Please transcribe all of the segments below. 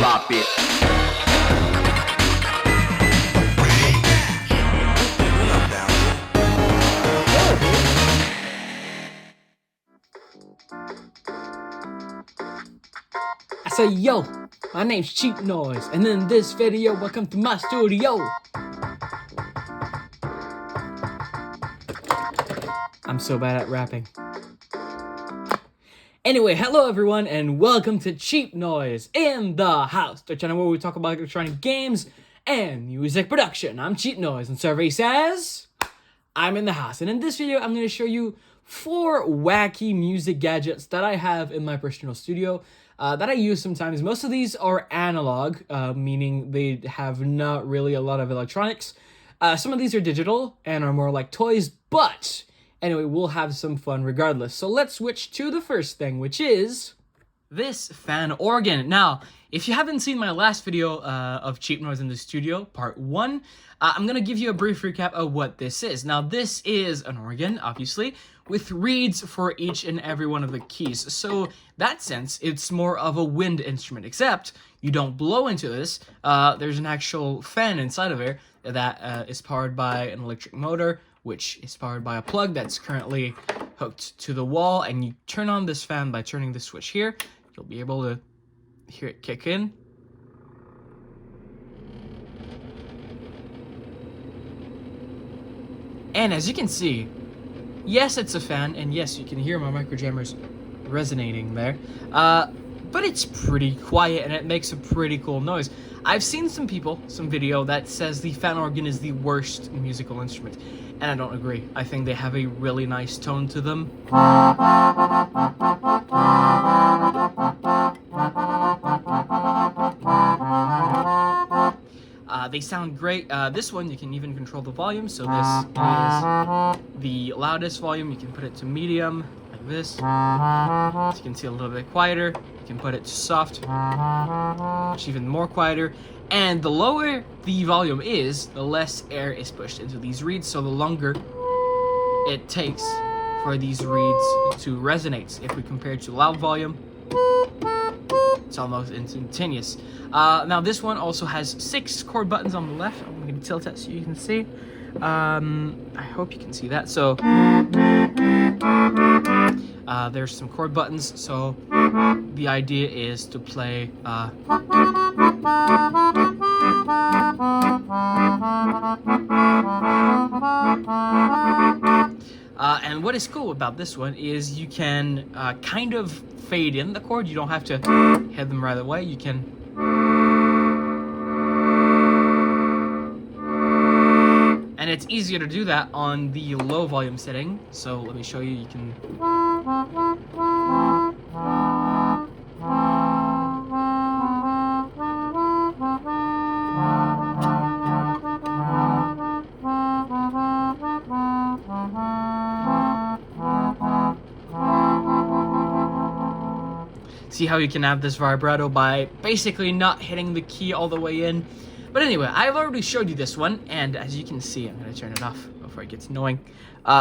drop it. I say, yo, my name's Cheap Noise, and in this video, welcome to my studio. I'm so bad at rapping. Anyway, hello everyone, and welcome to Cheap Noise in the House, the channel where we talk about electronic games and music production. I'm Cheap Noise, and survey says I'm in the house. And in this video, I'm going to show you 4 wacky music gadgets that I have in my personal studio that I use sometimes. Most of these are analog, meaning they have not really a lot of electronics. Some of these are digital and are more like toys, but anyway, we'll have some fun regardless. So let's switch to the first thing, which is this fan organ. Now, if you haven't seen my last video of Cheap Noise in the Studio, part 1, I'm going to give you a brief recap of what this is. Now, this is an organ, obviously, with reeds for each and every one of the keys. So, that sense, it's more of a wind instrument, except you don't blow into this. There's an actual fan inside of it that is powered by an electric motor, which is powered by a plug that's currently hooked to the wall, and you turn on this fan by turning the switch here. You'll be able to hear it kick in. And as you can see, yes, it's a fan, and yes, you can hear my micro jammers resonating there. But it's pretty quiet, and it makes a pretty cool noise. I've seen some video that says the fan organ is the worst musical instrument, and I don't agree. I think they have a really nice tone to them. They sound great. This one, you can even control the volume. So this is the loudest volume. You can put it to medium, like this. As you can see, a little bit quieter. You can put it to soft, which is even more quieter. And the lower the volume is, the less air is pushed into these reeds. So the longer it takes for these reeds to resonate. If we compare it to loud volume, it's almost instantaneous. Now this one also has 6 chord buttons on the left. I'm going to tilt it so you can see. I hope you can see that. So there's some chord buttons. So the idea is to play and what is cool about this one is you can kind of fade in the chord. You don't have to hit them right away. You can and it's easier to do that on the low volume setting. So let me show you. You can see how you can have this vibrato by basically not hitting the key all the way in. But anyway, I've already showed you this one, and as you can see, I'm going to turn it off before it gets annoying.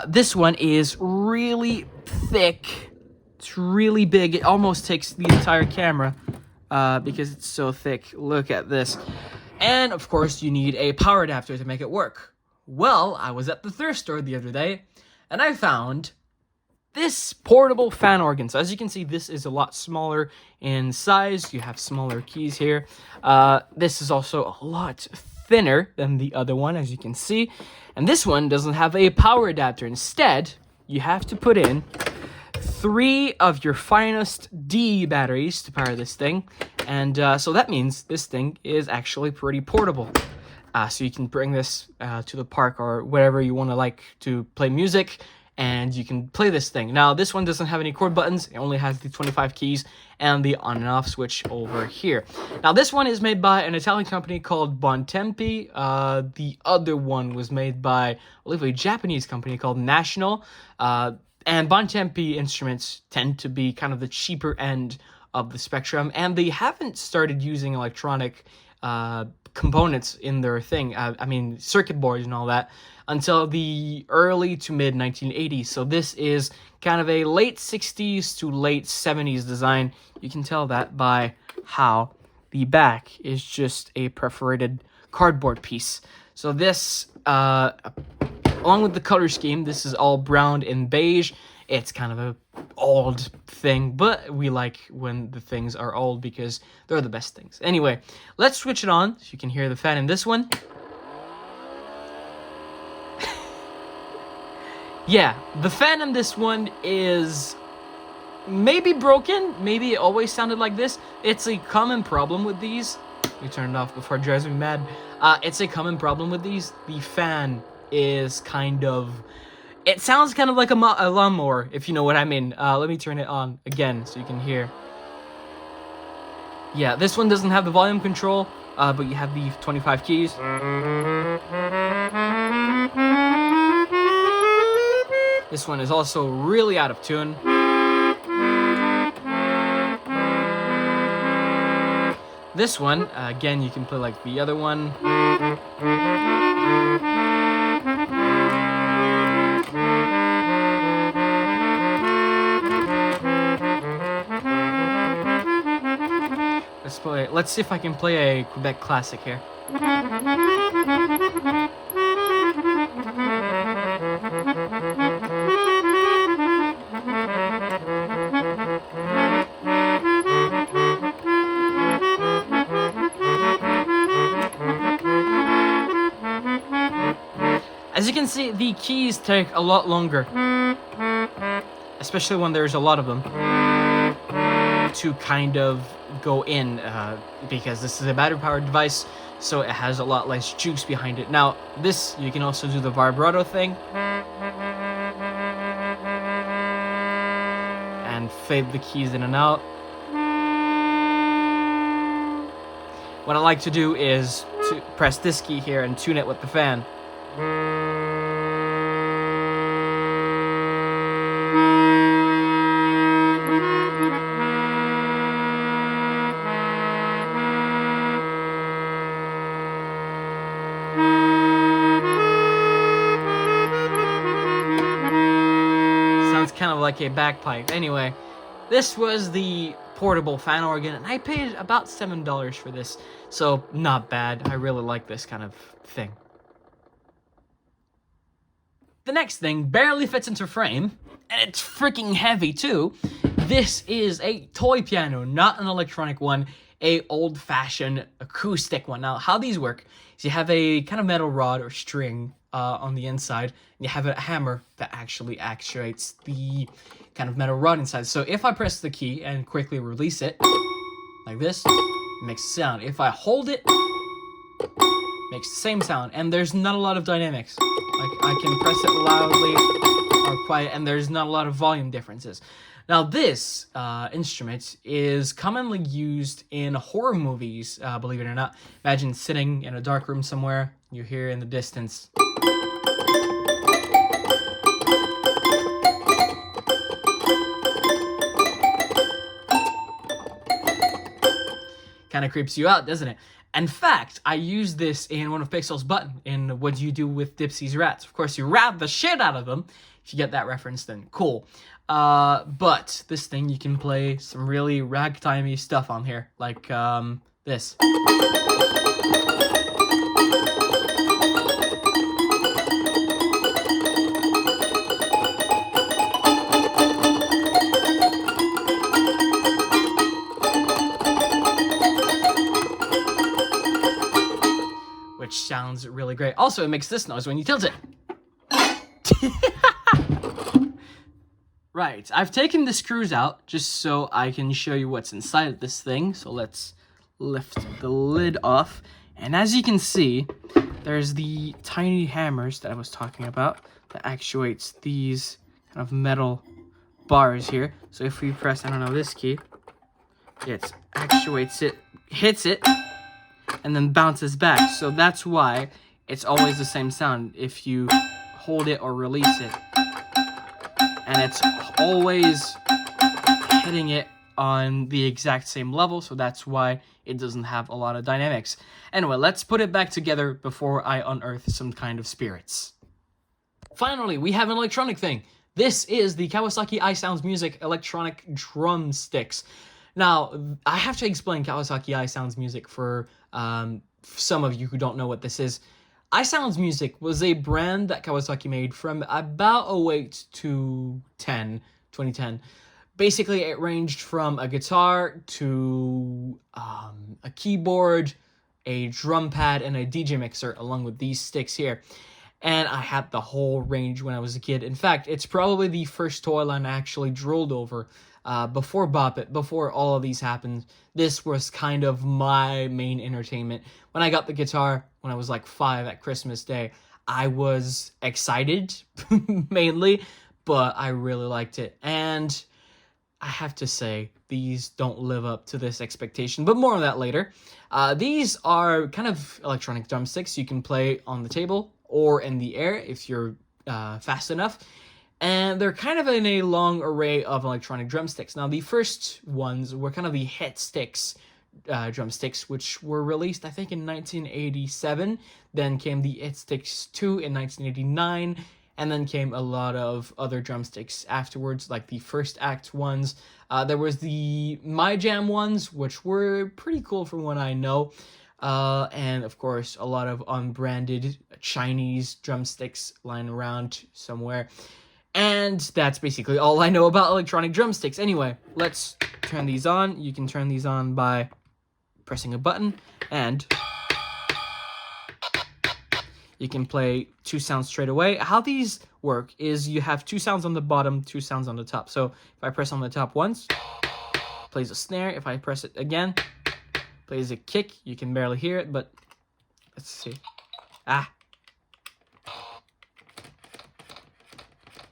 This one is really thick. It's really big. It almost takes the entire camera because it's so thick. Look at this. And, of course, you need a power adapter to make it work. Well, I was at the thrift store the other day, and I found this portable fan organ. So as you can see, this is a lot smaller in size. You have smaller keys here. This is also a lot thinner than the other one, as you can see. And this one doesn't have a power adapter. Instead, you have to put in 3 of your finest D batteries to power this thing. And so that means this thing is actually pretty portable. So you can bring this to the park or wherever you want to like to play music, and you can play this thing. Now, this one doesn't have any chord buttons. It only has the 25 keys and the on and off switch over here. Now, this one is made by an Italian company called Bontempi. The other one was made by, I believe, a Japanese company called National. And Bontempi instruments tend to be kind of the cheaper end of the spectrum, and they haven't started using electronic components in their thing. I mean, circuit boards and all that, until the early to mid 1980s. So this is kind of a late 60s to late 70s design. You can tell that by how the back is just a perforated cardboard piece. So this, along with the color scheme, this is all brown and beige. It's kind of a old thing, but we like when the things are old because they're the best things. Anyway, let's switch it on so you can hear the fan in this one. Yeah, the fan in this one is maybe broken. Maybe it always sounded like this. It's a common problem with these. Let me turn it off before it drives me mad. It's a common problem with these. The fan is kind of... It sounds kind of like a lawnmower, if you know what I mean. Let me turn it on again so you can hear. Yeah, this one doesn't have the volume control, but you have the 25 keys. This one is also really out of tune. This one, again, you can play like the other one. Let's see if I can play a Quebec classic here. As you can see, the keys take a lot longer, especially when there's a lot of them, to kind of go in, because this is a battery-powered device, so it has a lot less juice behind it. Now, this, you can also do the vibrato thing, and fade the keys in and out. What I like to do is to press this key here and tune it with the fan. Sounds kind of like a bagpipe. Anyway, this was the portable fan organ, and I paid about $7 for this, so not bad. I really like this kind of thing. The next thing barely fits into frame, and it's freaking heavy too. This is a toy piano, not an electronic one, a old-fashioned acoustic one. Now, how these work is you have a kind of metal rod or string on the inside, and you have a hammer that actually actuates the kind of metal rod inside. So if I press the key and quickly release it, like this, it makes a sound. If I hold it, makes the same sound, and there's not a lot of dynamics. Like, I can press it loudly or quiet, and there's not a lot of volume differences. Now, this instrument is commonly used in horror movies, believe it or not. Imagine sitting in a dark room somewhere, you hear in the distance. Kind of creeps you out, doesn't it? In fact, I used this in one of Pixel's Button in What Do You Do with Dipsy's Rats. Of course, you rat the shit out of them. If you get that reference, then cool. But this thing, you can play some really ragtimey stuff on here, like this. Which sounds really great. Also, it makes this noise when you tilt it. Right, I've taken the screws out just so I can show you what's inside of this thing. So let's lift the lid off. And as you can see, there's the tiny hammers that I was talking about that actuates these kind of metal bars here. So if we press, I don't know, this key, it actuates it, hits it, and then bounces back. So that's why it's always the same sound if you hold it or release it. And it's always hitting it on the exact same level, so that's why it doesn't have a lot of dynamics. Anyway, let's put it back together before I unearth some kind of spirits. Finally, we have an electronic thing. This is the Kawasaki iSounds Music electronic drumsticks. Now, I have to explain Kawasaki iSounds music for some of you who don't know what this is. iSounds Music was a brand that Kawasaki made from about 2008 to 2010. Basically, it ranged from a guitar to a keyboard, a drum pad, and a DJ mixer, along with these sticks here. And I had the whole range when I was a kid. In fact, it's probably the first toy line I actually drooled over. Before Bop It, before all of these happened, this was kind of my main entertainment. When I got the guitar, when I was like 5 at Christmas Day, I was excited, mainly, but I really liked it. And I have to say, these don't live up to this expectation, but more on that later. These are kind of electronic drumsticks you can play on the table or in the air if you're fast enough. And they're kind of in a long array of electronic drumsticks. Now, the first ones were kind of the hit sticks drumsticks, which were released, I think, in 1987. Then came the Hit Sticks 2 in 1989. And then came a lot of other drumsticks afterwards, like the first act ones. There was the My Jam ones, which were pretty cool from what I know. And, of course, a lot of unbranded Chinese drumsticks lying around somewhere. And that's basically all I know about electronic drumsticks. Anyway, let's turn these on. You can turn these on by pressing a button, and you can play 2 sounds straight away. How these work is you have 2 sounds on the bottom, 2 sounds on the top. So if I press on the top once, plays a snare. If I press it again, plays a kick. You can barely hear it, but let's see.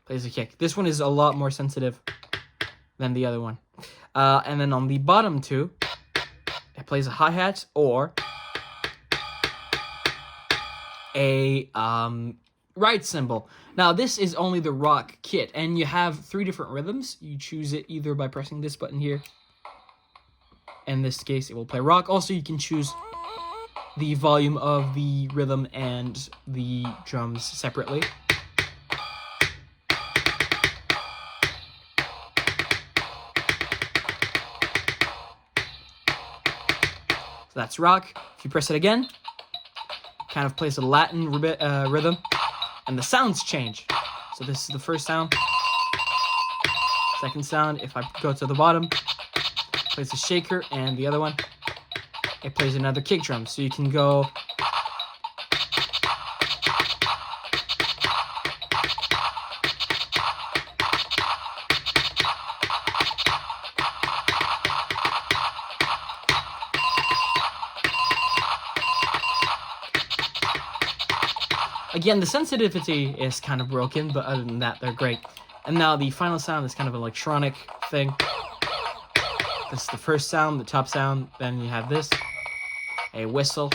Plays a kick. This one is a lot more sensitive than the other one. And then on the bottom 2, it plays a hi-hat or a ride cymbal. Now, this is only the rock kit, and you have 3 different rhythms. You choose it either by pressing this button here. In this case, it will play rock. Also, you can choose the volume of the rhythm and the drums separately. So that's rock. If you press it again, kind of plays a Latin rhythm, and the sounds change. So this is the first sound. Second sound, if I go to the bottom, plays a shaker, and the other one, it plays another kick drum. So you can go again, the sensitivity is kind of broken, but other than that, they're great. And now the final sound is kind of an electronic thing. This is the first sound, the top sound. Then you have this, a whistle.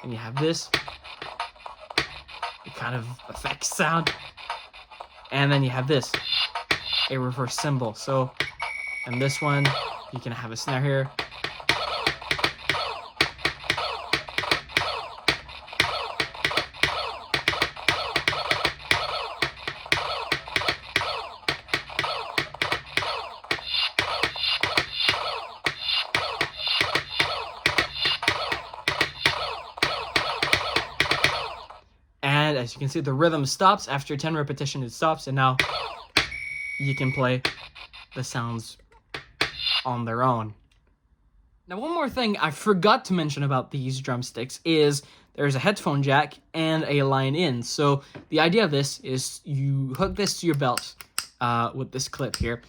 And you have this, a kind of effects sound. And then you have this, a reverse cymbal. So, and this one, you can have a snare here. And as you can see, the rhythm stops. After 10 repetitions, it stops. And now you can play the sounds on their own. Now, one more thing I forgot to mention about these drumsticks is there's a headphone jack and a line in. So the idea of this is you hook this to your belt with this clip here.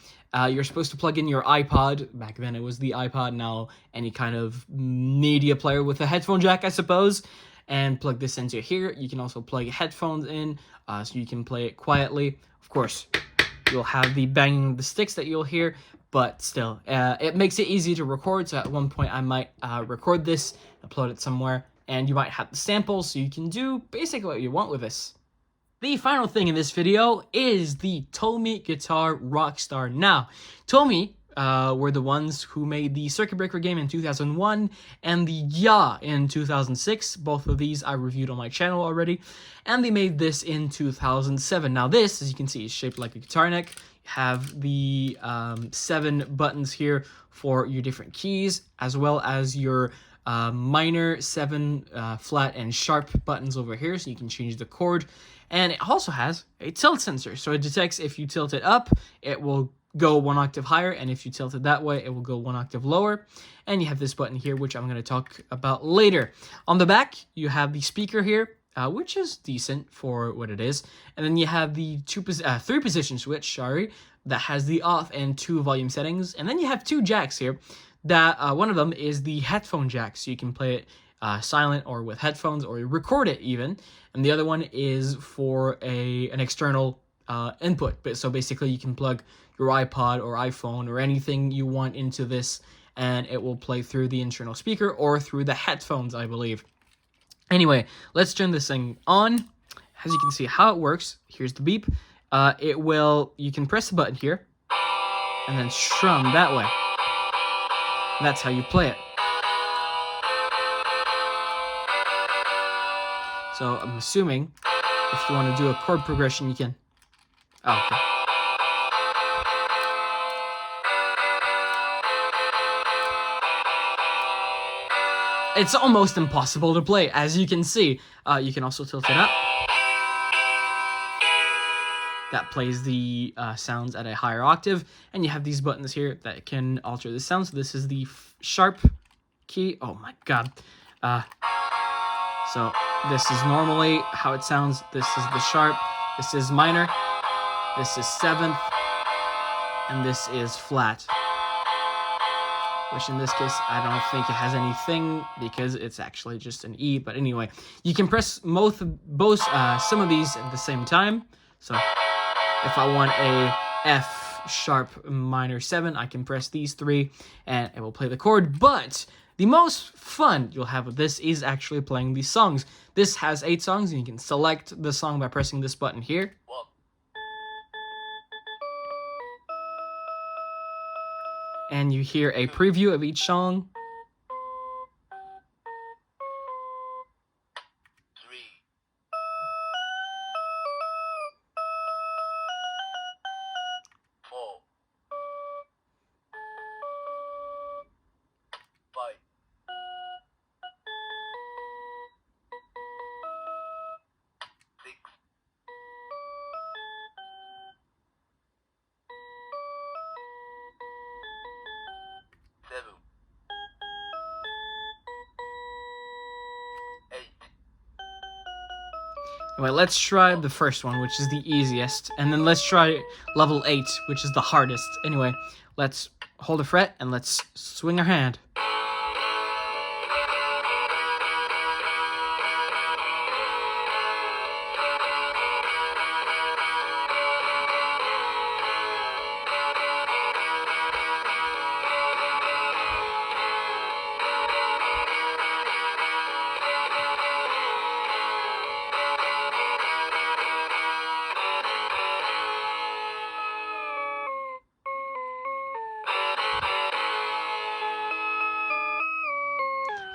You're supposed to plug in your iPod. Back then it was the iPod, now any kind of media player with a headphone jack, I suppose. And plug this into here. You can also plug headphones in so you can play it quietly. Of course, you'll have the banging of the sticks that you'll hear, but still, it makes it easy to record. So at one point I might record this, upload it somewhere, and you might have the samples so you can do basically what you want with this. The final thing in this video is the Tomy Guitar Rockstar. Now, Tomy were the ones who made the Circuit Breaker game in 2001 and the Ya in 2006. Both of these I reviewed on my channel already. And they made this in 2007. Now this, as you can see, is shaped like a guitar neck. have the 7 buttons here for your different keys, as well as your minor, 7 flat and sharp buttons over here, so you can change the chord. And it also has a tilt sensor, so it detects if you tilt it up, it will go 1 octave higher, and if you tilt it that way, it will go 1 octave lower. And you have this button here, which I'm going to talk about later. On the back, you have the speaker here, which is decent for what it is. And then you have the 3 position switch, that has the off and 2 volume settings. And then you have 2 jacks here. That one of them is the headphone jack, so you can play it silent or with headphones, or record it even. And the other one is for an external input. But so basically, you can plug your iPod or iPhone or anything you want into this, and it will play through the internal speaker or through the headphones, I believe. Anyway, let's turn this thing on. As you can see how it works, here's the beep. You can press the button here, and then strum that way. And that's how you play it. So I'm assuming if you want to do a chord progression, you can. Oh, okay. It's almost impossible to play, as you can see. You can also tilt it up. That plays the sounds at a higher octave. And you have these buttons here that can alter the sound. So this is the sharp key. Oh my god. So this is normally how it sounds. This is the sharp. This is minor. This is 7th. And this is flat. Which in this case, I don't think it has anything because it's actually just an E. But anyway, you can press some of these at the same time. So if I want a F sharp minor 7, I can press these 3 and it will play the chord. But the most fun you'll have with this is actually playing these songs. This has 8 songs, and you can select the song by pressing this button here. And you hear a preview of each song. 3, 4, 5, 6, 7, 8. Anyway, let's try the first one, which is the easiest. And then let's try level 8, which is the hardest. Anyway, let's hold a fret and let's swing our hand.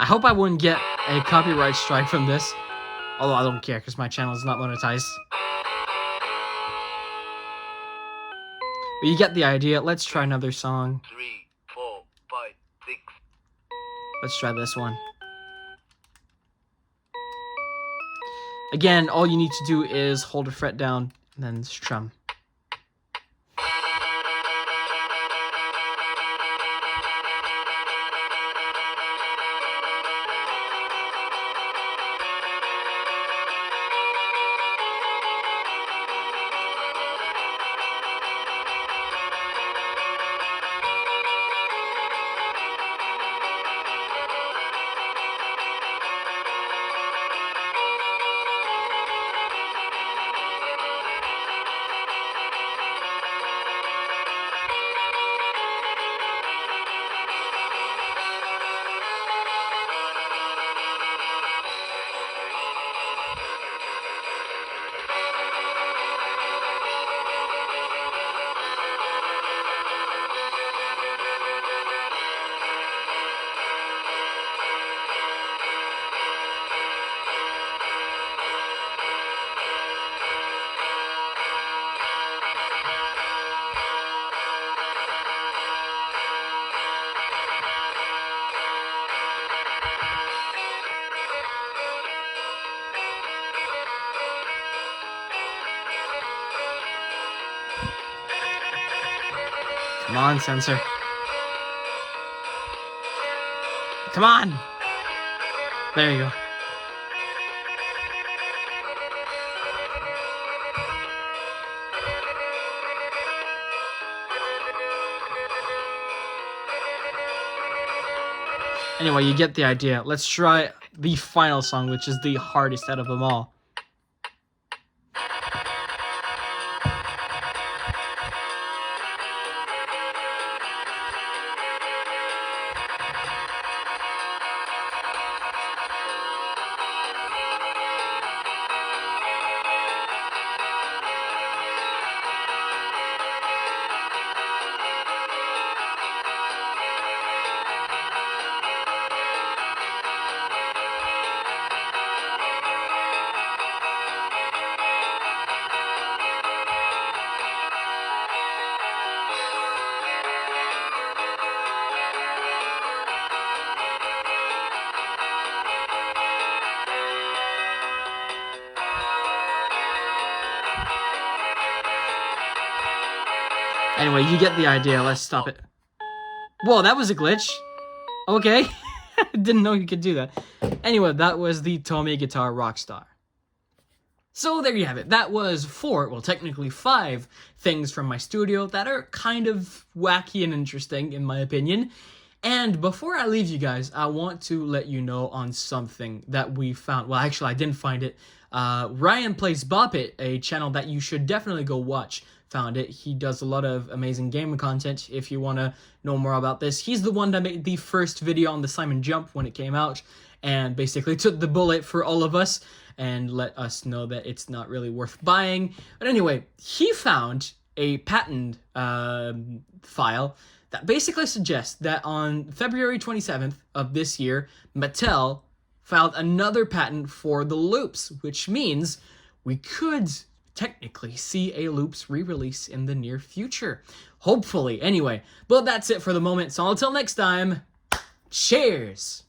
I hope I wouldn't get a copyright strike from this. Although I don't care because my channel is not monetized. But you get the idea. Let's try another song. 3, 4, 5, 6. Let's try this one. Again, all you need to do is hold a fret down and then strum. Come on, sensor. Come on! There you go. Anyway, you get the idea. Let's try the final song, which is the hardest out of them all. Anyway, you get the idea. Let's stop it. Whoa, that was a glitch. Okay. Didn't know you could do that. Anyway, that was the Tomy Guitar Rockstar. So there you have it. That was 4, well technically 5 things from my studio that are kind of wacky and interesting in my opinion. And before I leave you guys, I want to let you know on something that we found. Well, actually, I didn't find it. Ryan Plays Bop It, a channel that you should definitely go watch, found it. He does a lot of amazing gaming content if you want to know more about this. He's the one that made the first video on the Simon Jump when it came out and basically took the bullet for all of us and let us know that it's not really worth buying. But anyway, he found a patent file that basically suggests that on February 27th of this year, Mattel filed another patent for the loops, which means we could technically see a loops re-release in the near future. Hopefully, anyway. But that's it for the moment, so until next time, cheers!